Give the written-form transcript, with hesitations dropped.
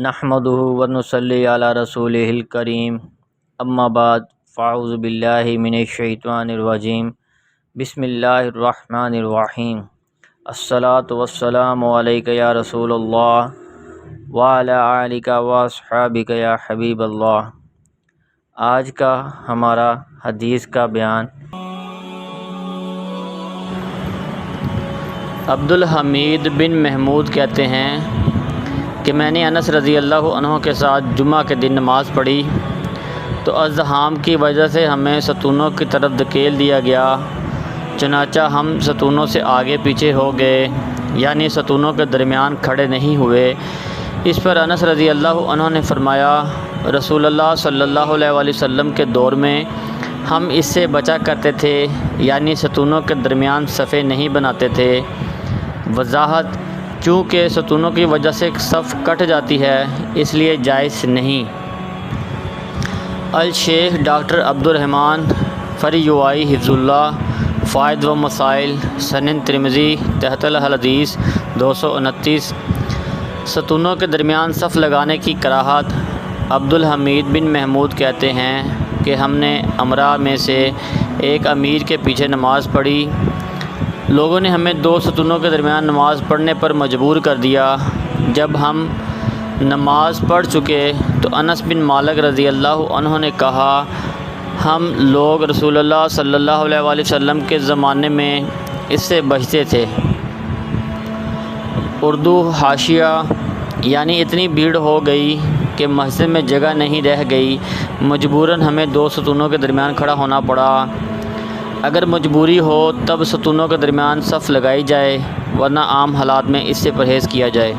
نحمدہ ونصلی علی رسولہ الکریم اما بعد فاعوذ باللہ من الشیطان الرجیم بسم اللہ الرحمن الرحیم الصلاۃ والسلام علیک یا رسول اللہ وعلی آلک واصحابک یا حبیب اللہ۔ آج کا ہمارا حدیث کا بیان عبدالحمید بن محمود کہتے ہیں کہ میں نے انس رضی اللہ عنہ کے ساتھ جمعہ کے دن نماز پڑھی تو ازدحام کی وجہ سے ہمیں ستونوں کی طرف دھکیل دیا گیا، چنانچہ ہم ستونوں سے آگے پیچھے ہو گئے، یعنی ستونوں کے درمیان کھڑے نہیں ہوئے۔ اس پر انس رضی اللہ عنہ نے فرمایا، رسول اللہ صلی اللہ علیہ وسلم کے دور میں ہم اس سے بچا کرتے تھے، یعنی ستونوں کے درمیان صفیں نہیں بناتے تھے۔ وضاحت: چونکہ ستونوں کی وجہ سے صف کٹ جاتی ہے، اس لیے جائز نہیں۔ الشیخ ڈاکٹر عبدالرحمن فریوائی حفظ اللہ، فوائد و مسائل، سنن ترمذی تحت الحدیث 229۔ ستونوں کے درمیان صف لگانے کی کراہت۔ عبدالحمید بن محمود کہتے ہیں کہ ہم نے امراء میں سے ایک امیر کے پیچھے نماز پڑھی، لوگوں نے ہمیں دو ستونوں کے درمیان نماز پڑھنے پر مجبور کر دیا۔ جب ہم نماز پڑھ چکے تو انس بن مالک رضی اللہ عنہ نے کہا، ہم لوگ رسول اللہ صلی اللہ علیہ وسلم کے زمانے میں اس سے بچتے تھے۔ اردو حاشیہ: یعنی اتنی بھیڑ ہو گئی کہ مسجد میں جگہ نہیں رہ گئی، مجبوراً ہمیں دو ستونوں کے درمیان کھڑا ہونا پڑا۔ اگر مجبوری ہو تب ستونوں کے درمیان صف لگائی جائے، ورنہ عام حالات میں اس سے پرہیز کیا جائے۔